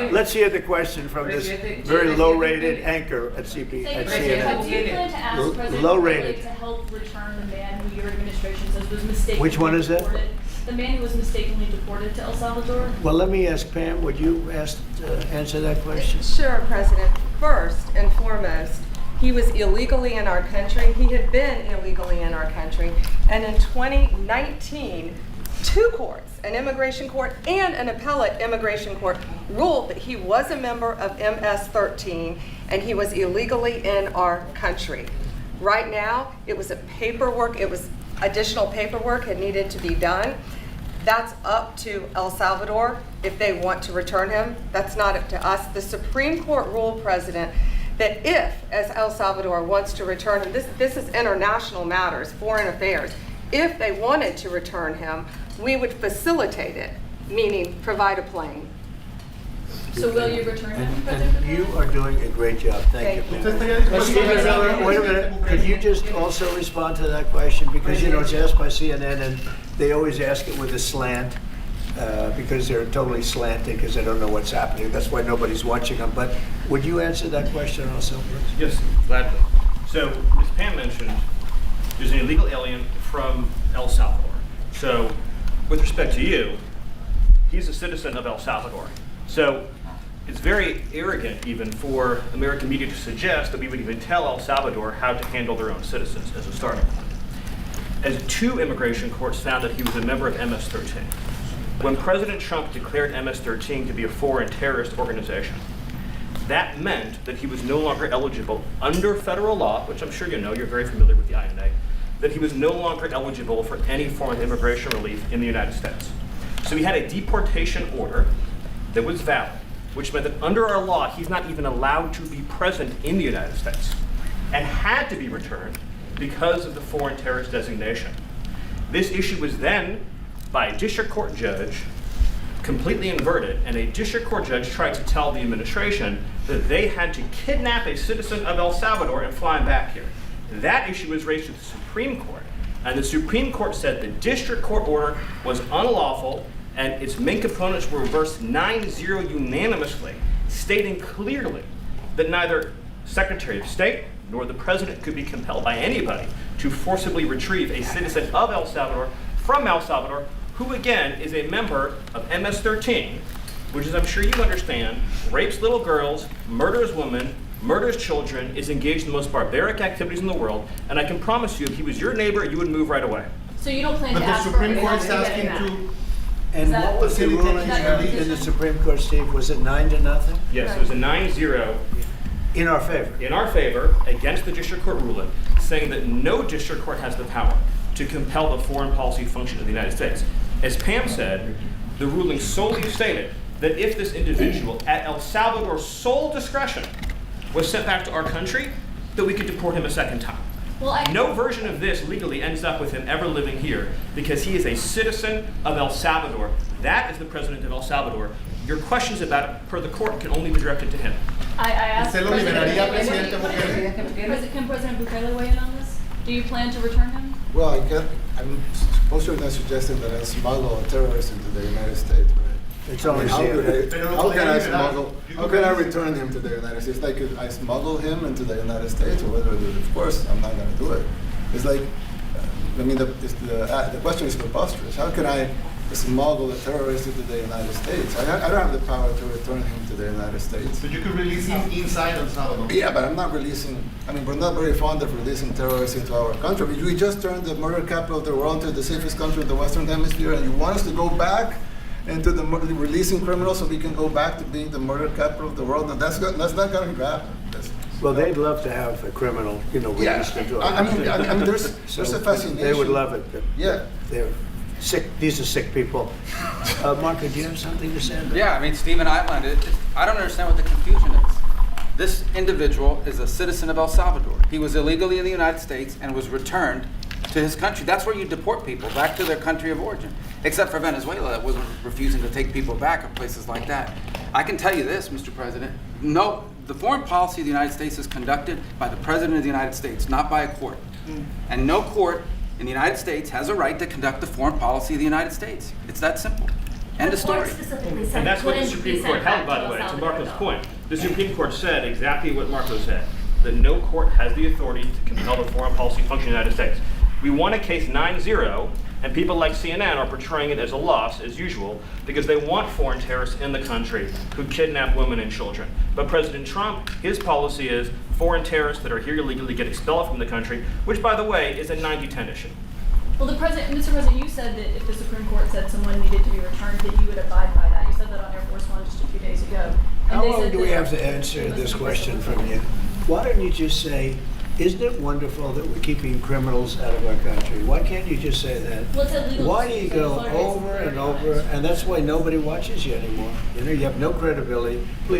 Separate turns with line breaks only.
let's hear the question from this very low-rated anchor at CP at CNN.
Do you plan to ask President
Low-rated.
Bukele to help return the man who your administration says was mistakenly
Which one is that?
deported? The man who was mistakenly deported to El Salvador?
Well, let me ask Pam, would you answer that question?
Sure, President. First and foremost, he was illegally in our country. He had been illegally in our country. And in 2019, two courts, an immigration court and an appellate immigration court, ruled that he was a member of MS-13 and he was illegally in our country. Right now, it was additional paperwork had needed to be done. That's up to El Salvador if they want to return him. That's not up to us. The Supreme Court ruled, President, that if, as El Salvador wants to return him, this is international matters, foreign affairs, if they wanted to return him, we would facilitate it, meaning provide a plane.
So will you return him,
And
President
you
Bukele?
are doing a great job. Thank you.
Thank
Pam. Stephen Miller, wait a minute. Could you just also respond to that question? Because, you know, it's asked by CNN and they always ask it with a slant because they're totally slanted because they don't know what's happening. That's why nobody's watching them. But would you answer that question also, please?
Yes, gladly. So, as Pam mentioned, there's an illegal alien from El Salvador. So, with respect to you, he's a citizen of El Salvador. So, it's very arrogant even for American media to suggest that we would even tell El Salvador how to handle their own citizens as a starting point. As two immigration courts found that he was a member of MS-13. When President Trump declared MS-13 to be a foreign terrorist organization, that meant that he was no longer eligible under federal law, which I'm sure you know, you're very familiar with the INA, that he was no longer eligible for any form of immigration relief in the United States. So he had a deportation order that was valid, which meant that under our law, he's not even allowed to be present in the United States and had to be returned because of the foreign terrorist designation. This issue was then, by a district court judge, completely inverted, and a district court judge tried to tell the administration that they had to kidnap a citizen of El Salvador and fly him back here. That issue was raised to the Supreme Court, and the Supreme Court said the district court order was unlawful, and its main components were reversed 9-0 unanimously, stating clearly that neither Secretary of State nor the President could be compelled by anybody to forcibly retrieve a citizen of El Salvador from El Salvador, who again is a member of MS-13, which, as I'm sure you understand, rapes little girls, murders women, murders children, is engaged in the most barbaric activities in the world, and I can promise you, if he was your neighbor, you would move right away.
So you don't plan
But
to
the
ask for
Supreme
a
Court's
waiver to get him
asking
back?
to,
And what was the ruling in the Supreme Court, Steve? Was it 9-0?
Yes, it was a 9-0
In our favor?
in our favor against the district court ruling, saying that no district court has the power to compel the foreign policy function of the United States. As Pam said, the ruling solely stated that if this individual, at El Salvador's sole discretion, was sent back to our country, that we could deport him a second time.
Well,
No version of this legally ends up with him ever living here because he is a citizen of El Salvador. That is the president of El Salvador. Your questions about it, per the court, can only be directed to him.
I asked
¿Se lo liberaría, Presidente
Can President Bukele weigh in on this? Do you plan to return him?
Well, I'm suppose you're not suggesting that I smuggle a terrorist into the United States, right?
It's only
How
CNN.
can I smuggle? How can I return him to the United States? Like, could I smuggle him into the United States, or whether I do it? Of course, I'm not going to do it. It's like, I mean, the question is preposterous. How can I smuggle a terrorist into the United States? I don't have the power to return him to the United States.
but you could release him inside El Salvador.
Yeah, but I'm not releasing, I mean, we're not very fond of releasing terrorists into our country. We just turned the murder capital of the world to the safest country in the Western Hemisphere, and you want us to go back into releasing criminals so we can go back to being the murder capital of the world? And that's not going to happen.
Well, they'd love to have a criminal, released into our
I mean,
country.
there's a fascination.
They would love it. But
Yeah.
they're sick. These are sick people. Marco, do you have something to say?
Yeah, I mean, Stephen outlined it. I don't understand what the confusion is. This individual is a citizen of El Salvador. He was illegally in the United States and was returned to his country. That's where you deport people, back to their country of origin. Except for Venezuela, that wasn't refusing to take people back, or places like that. I can tell you this, Mr. President. No, the foreign policy of the United States is conducted by the President of the United States, not by a court. And no court in the United States has a right to conduct the foreign policy of the United States. It's that simple. End of
The court
story.
specifically said
And that's what the
couldn't be
Supreme Court
sent back
held, by the
El
way, to
Salvador,
Marco's
though.
point. The Supreme Court said exactly what Marco said, that no court has the authority to compel the foreign policy function of the United States. We won a case 9-0, and people like CNN are portraying it as a loss, as usual, because they want foreign terrorists in the country who kidnap women and children. But President Trump, his policy is foreign terrorists that are here illegally get expelled from the country, which, by the way, is a 90-10 issue.
Well, Mr. President, you said that if the Supreme Court said someone needed to be returned, that you would abide by that. You said that on Air Force One just a few days ago. And
How
they
long
said
do we
that
have to
you
answer
listen
this
to
question
Crystal
from you? Why don't you just say, isn't it wonderful that we're keeping criminals out of our country? Why can't you just say that?
Well, it's illegal
Why
to
do you
say
go
Florida is
over and
very
over,
honest.
and that's why nobody watches you anymore? You know, you have no credibility. Please